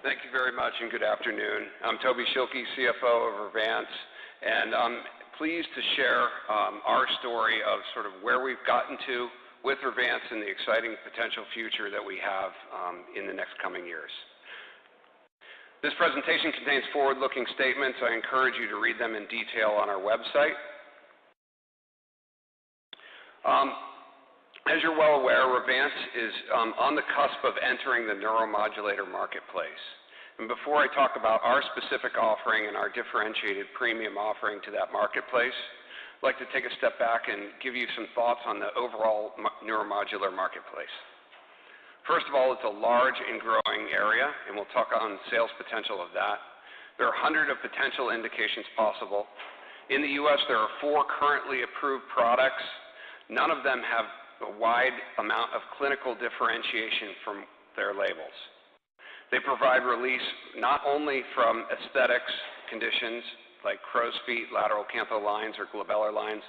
Thank you very much and good afternoon. I'm Toby Schilke, CFO of Revance, and I'm pleased to share our story of sort of where we've gotten to with Revance and the exciting potential future that we have in the next coming years. This presentation contains forward-looking statements. I encourage you to read them in detail on our website. As you're well aware, Revance is on the cusp of entering the neuromodulator marketplace. And before I talk about our specific offering and our differentiated premium offering to that marketplace, I'd like to take a step back and give you some thoughts on the overall neuromodular marketplace. First of all, it's a large and growing area, and we'll talk on sales potential of that. There are 100 of potential indications possible. In the U.S., there are 4 currently approved products. None of them have a wide amount of clinical differentiation from their labels. They provide release not only from aesthetics conditions like crow's feet, lateral canthal lines, or glabellar lines,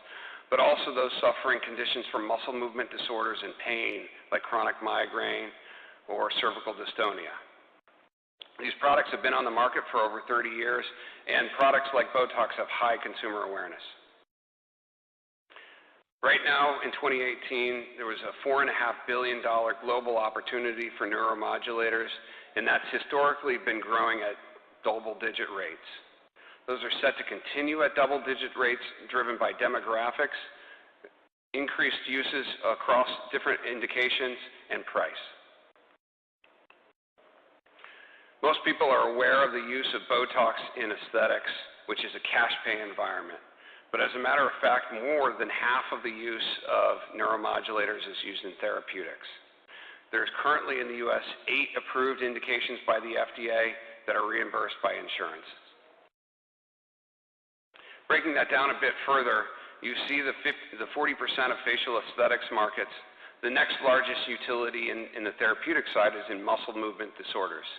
but also those suffering conditions from muscle movement disorders and pain like chronic migraine or cervical dystonia. These products have been on the market for over 30 years, and products like Botox have high consumer awareness. Right now, in 2018, there was a $4.5 billion global opportunity for neuromodulators, and that's historically been growing at double-digit rates. Those are set to continue at double-digit rates driven by demographics, increased uses across different indications, and price. Most people are aware of the use of Botox in aesthetics, which is a cash pay environment. But as a matter of fact, more than half of the use of neuromodulators is used in therapeutics. There's currently in the U.S. 8 approved indications by the FDA that are reimbursed by insurance. Breaking that down a bit further, you see the 40% of facial aesthetics markets. The next largest utility in the therapeutic side is in muscle movement disorders.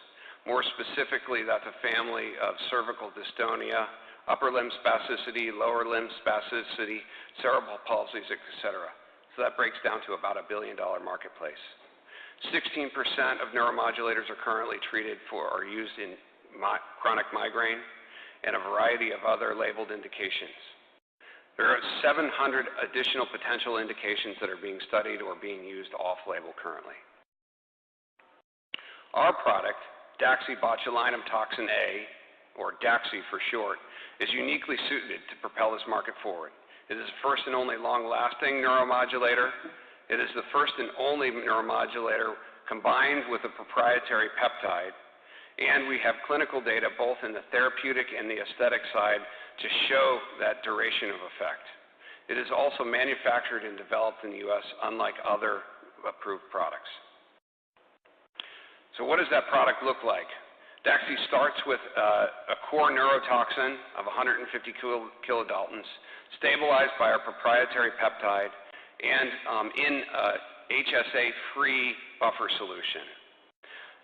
More specifically, that's a family of cervical dystonia, upper limb spasticity, lower limb spasticity, cerebral palsies, etc. So that breaks down to about a $1 billion marketplace. 16% of neuromodulators are currently treated for or used in chronic migraine and a variety of other labeled indications. There are 700 additional potential indications that are being studied or being used off-label currently. Our product, daxibotulinumtoxin A, or DAXI for short, is uniquely suited to propel this market forward. It is the first and only long-lasting neuromodulator. It is the first and only neuromodulator combined with a proprietary peptide. And we have clinical data both in the therapeutic and the aesthetic side to show that duration of effect. It is also manufactured and developed in the U.S. unlike other approved products. So what does that product look like? DAXI starts with a core neurotoxin of 150 kilodaltons, stabilized by our proprietary peptide, and in a HSA-free buffer solution.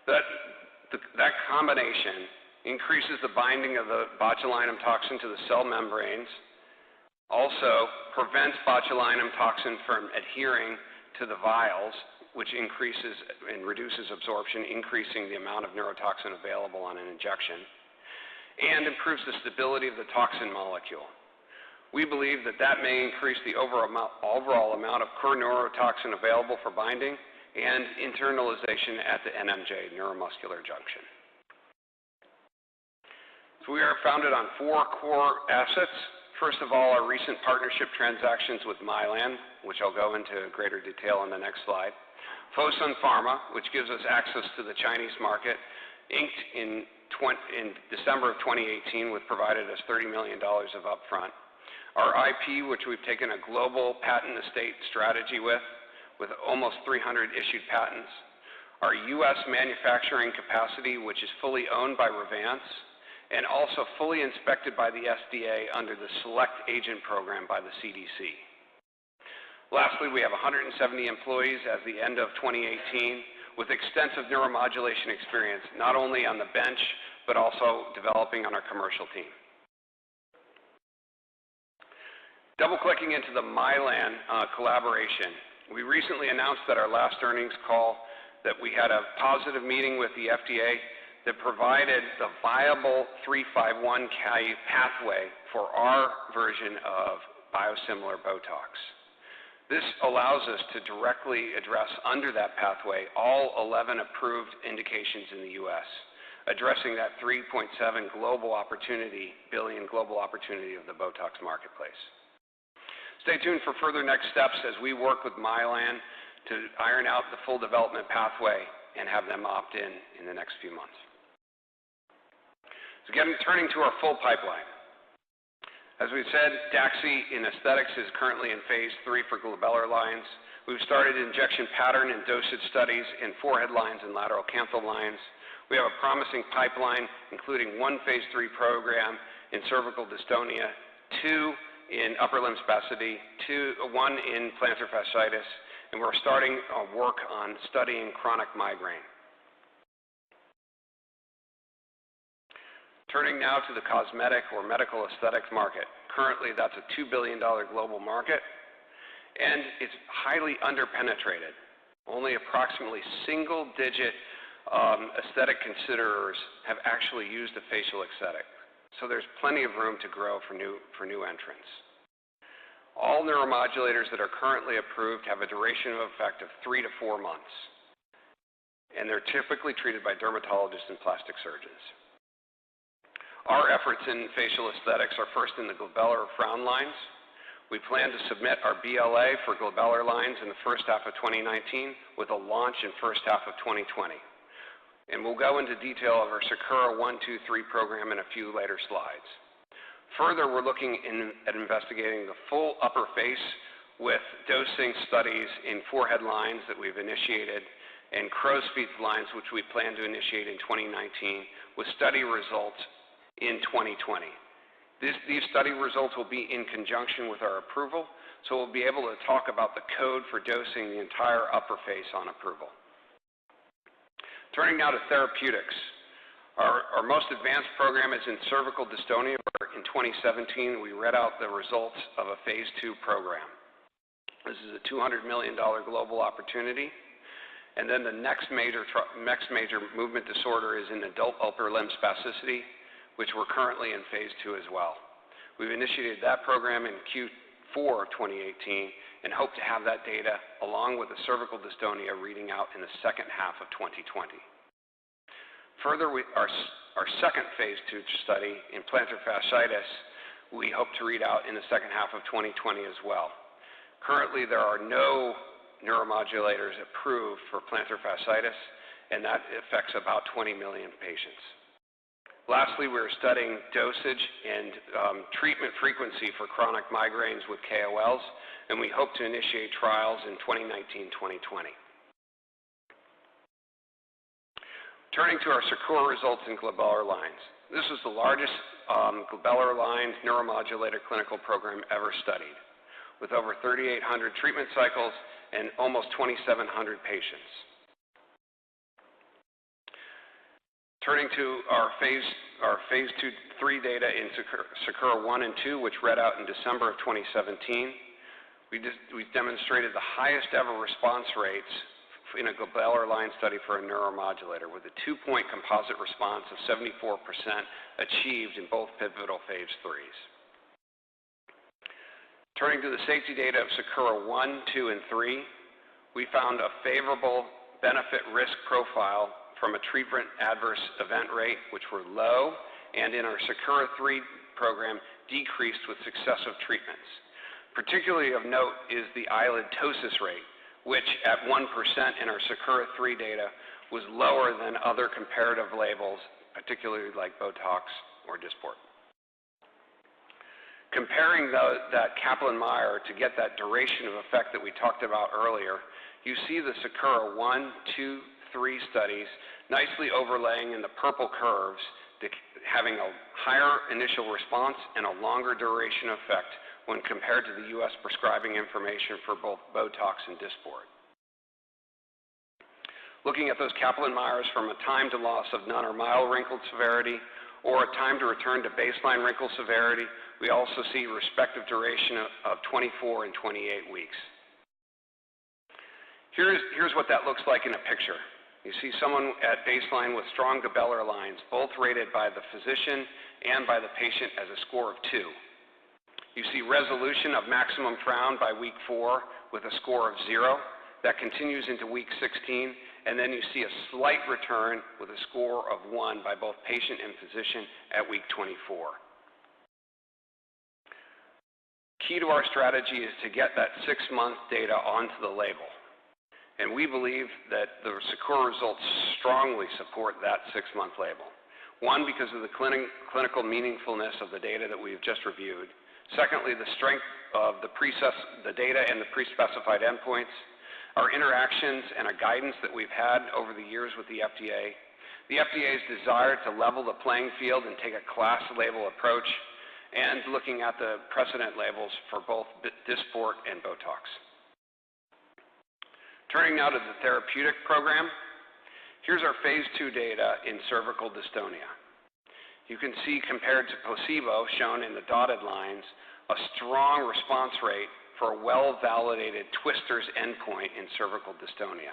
That combination increases the binding of the botulinum toxin to the cell membranes, also prevents botulinum toxin from adhering to the vials, which increases and reduces absorption, increasing the amount of neurotoxin available on an injection, and improves the stability of the toxin molecule. We believe that that may increase the overall amount of core neurotoxin available for binding and internalization at the NMJ, neuromuscular junction. So we are founded on 4 core assets. First of all, our recent partnership transactions with Mylan, which I'll go into greater detail on the next slide. Fosun Pharma, which gives us access to the Chinese market, inked in December of 2018, which provided us $30 million of upfront. Our IP, which we've taken a global patent estate strategy with almost 300 issued patents. Our U.S. manufacturing capacity, which is fully owned by Revance, and also fully inspected by the FDA under the Select Agent Program by the CDC. Lastly, we have 170 employees at the end of 2018 with extensive neuromodulation experience, not only on the bench, but also developing on our commercial team. Double-clicking into the Mylan collaboration, we recently announced at our last earnings call that we had a positive meeting with the FDA that provided the viable 351 pathway for our version of biosimilar Botox. This allows us to directly address under that pathway all 11 approved indications in the U.S., addressing that 3.7 billion global opportunity of the Botox marketplace. Stay tuned for further next steps as we work with Mylan to iron out the full development pathway and have them opt in the next few months. So again, turning to our full pipeline. As we said, DAXI in aesthetics is currently in phase 3 for glabellar lines. We've started injection pattern and dosage studies in forehead lines and lateral canthal lines. We have a promising pipeline, including 1 phase 3 program in cervical dystonia, 2 in upper limb spasticity, 1 in plantar fasciitis, and we're starting work on studying chronic migraine. Turning now to the cosmetic or medical aesthetics market. Currently, that's a $2 billion global market, and it's highly underpenetrated. Only approximately single-digit aesthetic considerers have actually used a facial aesthetic. So there's plenty of room to grow for new entrants. All neuromodulators that are currently approved have a duration of effect of 3 to 4 months, and they're typically treated by dermatologists and plastic surgeons. Our efforts in facial aesthetics are first in the glabellar frown lines. We plan to submit our BLA for glabellar lines in the first half of 2019 with a launch in first half of 2020. And we'll go into detail of our SAKURA 1, 2, 3 program in a few later slides. Further, we're looking at investigating the full upper face with dosing studies in forehead lines that we've initiated and crow's feet lines, which we plan to initiate in 2019 with study results in 2020. These study results will be in conjunction with our approval, so we'll be able to talk about the code for dosing the entire upper face on approval. Turning now to therapeutics. Our most advanced program is in cervical dystonia. In 2017, we read out the results of a phase 2 program. This is a $200 million global opportunity. And then the next major movement disorder is in adult upper limb spasticity, which we're currently in phase 2 as well. We've initiated that program in Q4 of 2018 and hope to have that data along with the cervical dystonia reading out in the second half of 2020. Further, our second phase 2 study in plantar fasciitis, we hope to read out in the second half of 2020 as well. Currently, there are no neuromodulators approved for plantar fasciitis, and that affects about 20 million patients. Lastly, we're studying dosage and treatment frequency for chronic migraines with KOLs, and we hope to initiate trials in 2019-2020. Turning to our SAKURA results in glabellar lines. This is the largest glabellar lines neuromodulator clinical program ever studied, with over 3,800 treatment cycles and almost 2,700 patients. Turning to our phase 2-3 data in SAKURA 1 and 2, which read out in December of 2017, we demonstrated the highest ever response rates in a glabellar line study for a neuromodulator, with a 2-point composite response of 74% achieved in both pivotal phase 3s. Turning to the safety data of SAKURA 1, 2, and 3, we found a favorable benefit-risk profile from a treatment adverse event rate, which were low, and in our SAKURA 3 program, decreased with successive treatments. Particularly of note is the eyelid ptosis rate, which at 1% in our SAKURA 3 data was lower than other comparative labels, particularly like Botox or Dysport. Comparing that Kaplan-Meier to get that duration of effect that we talked about earlier, you see the SAKURA 1, 2, 3 studies nicely overlaying in the purple curves, having a higher initial response and a longer duration effect when compared to the U.S. prescribing information for both Botox and Dysport. Looking at those Kaplan-Meiers from a time to loss of none or mild wrinkle severity or a time to return to baseline wrinkle severity, we also see respective duration of 24 and 28 weeks. Here's what that looks like in a picture. You see someone at baseline with strong glabellar lines, both rated by the physician and by the patient as a score of 2. You see resolution of maximum frown by week 4 with a score of 0. That continues into week 16, and then you see a slight return with a score of 1 by both patient and physician at week 24. Key to our strategy is to get that 6-month data onto the label. And we believe that the SAKURA results strongly support that 6-month label. One, because of the clinical meaningfulness of the data that we've just reviewed. Secondly, the strength of the data and the pre-specified endpoints, our interactions and our guidance that we've had over the years with the FDA's desire to level the playing field and take a class label approach, and looking at the precedent labels for both Dysport and Botox. Turning now to the therapeutic program, here's our phase 2 data in cervical dystonia. You can see compared to placebo, shown in the dotted lines, a strong response rate for a well-validated Twisters endpoint in cervical dystonia.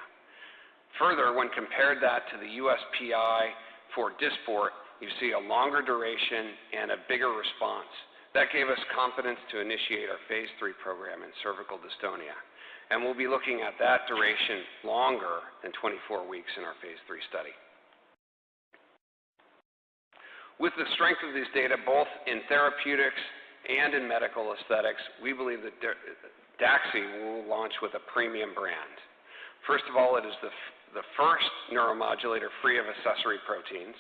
Further, when compared that to the USPI for Dysport, you see a longer duration and a bigger response. That gave us confidence to initiate our phase 3 program in cervical dystonia. And we'll be looking at that duration longer than 24 weeks in our phase 3 study. With the strength of these data, both in therapeutics and in medical aesthetics, we believe that DAXI will launch with a premium brand. First of all, it is the first neuromodulator free of accessory proteins.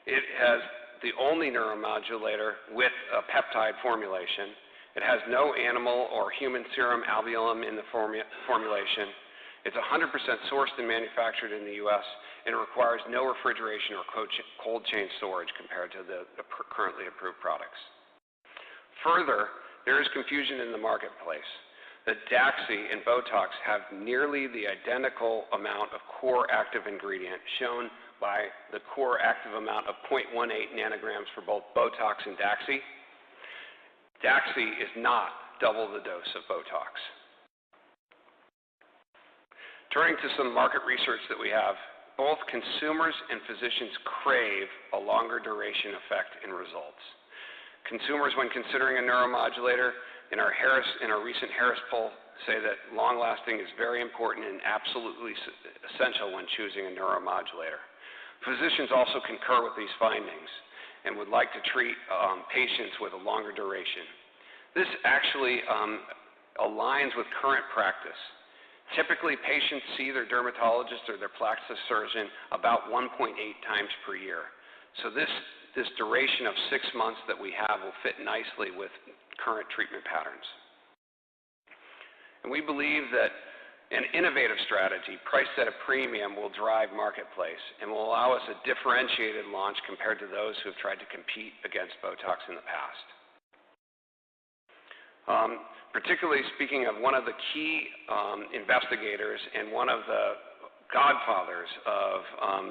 It has the only neuromodulator with a peptide formulation. It has no animal or human serum albumin in the formulation. It's 100% sourced and manufactured in the U.S., and it requires no refrigeration or cold chain storage compared to the currently approved products. Further, there is confusion in the marketplace that DAXI and Botox have nearly the identical amount of core active ingredient, shown by the core active amount of 0.18 nanograms for both Botox and DAXI. DAXI is not double the dose of Botox. Turning to some market research that we have, both consumers and physicians crave a longer duration effect in results. Consumers, when considering a neuromodulator, in our recent Harris poll, say that long-lasting is very important and absolutely essential when choosing a neuromodulator. Physicians also concur with these findings and would like to treat patients with a longer duration. This actually aligns with current practice. Typically, patients see their dermatologist or their plastic surgeon about 1.8 times per year. So this duration of 6 months that we have will fit nicely with current treatment patterns. And we believe that an innovative strategy priced at a premium will drive marketplace and will allow us a differentiated launch compared to those who have tried to compete against Botox in the past. Particularly speaking of one of the key investigators and one of the godfathers of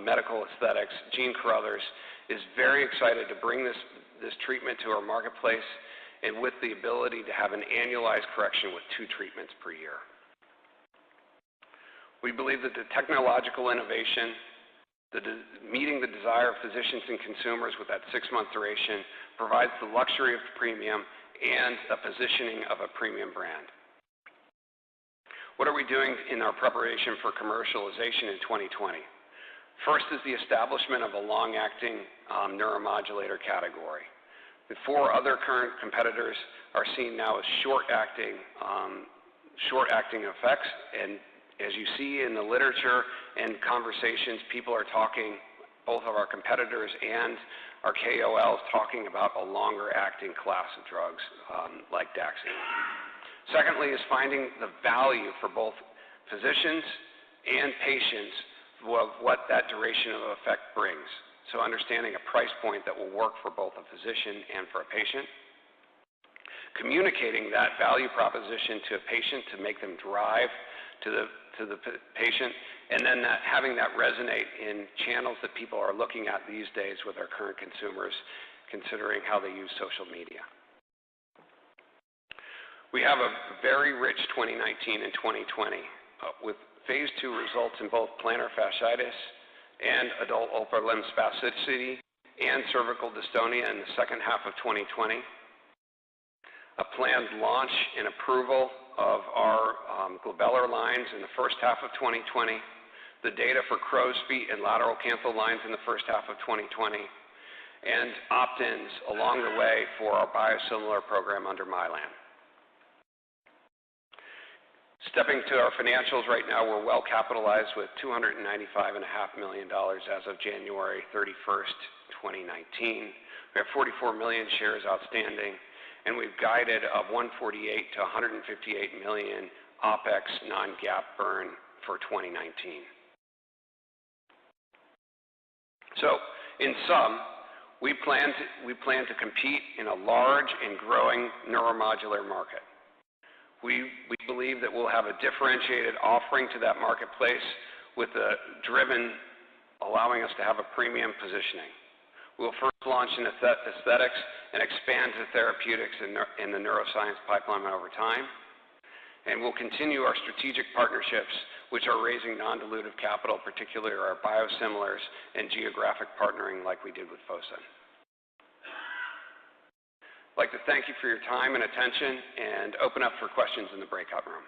medical aesthetics, Gene Carruthers, is very excited to bring this treatment to our marketplace, and with the ability to have an annualized correction with 2 treatments per year. We believe that the technological innovation, meeting the desire of physicians and consumers with that 6-month duration, provides the luxury of premium and a positioning of a premium brand. What are we doing in our preparation for commercialization in 2020? First is the establishment of a long-acting neuromodulator category. The 4 other current competitors are seen now as short-acting effects, and as you see in the literature and conversations, people are talking, both of our competitors and our KOLs, talking about a longer-acting class of drugs like DAXI. Secondly is finding the value for both physicians and patients of what that duration of effect brings. So understanding a price point that will work for both a physician and for a patient. Communicating that value proposition to a patient to make them drive to the patient, and then having that resonate in channels that people are looking at these days with our current consumers, considering how they use social media. We have a very rich 2019 and 2020 with Phase 2 results in both plantar fasciitis and adult upper limb spasticity and cervical dystonia in the second half of 2020. A planned launch and approval of our glabellar lines in the first half of 2020. The data for crow's feet and lateral canthal lines in the first half of 2020. And opt-ins along the way for our biosimilar program under Mylan. Stepping to our financials right now, we're well capitalized with $295.5 million as of January 31st, 2019. We have 44 million shares outstanding, and we've guided of 148 to 158 million OPEX non-GAAP burn for 2019. So, in sum, we plan to compete in a large and growing neuromodular market. We believe that we'll have a differentiated offering to that marketplace with a allowing us to have a premium positioning. We'll first launch in aesthetics and expand to therapeutics in the neuroscience pipeline over time. And we'll continue our strategic partnerships, which are raising non-dilutive capital, particularly our biosimilars and geographic partnering like we did with Fosun. I'd like to thank you for your time and attention and open up for questions in the breakout room.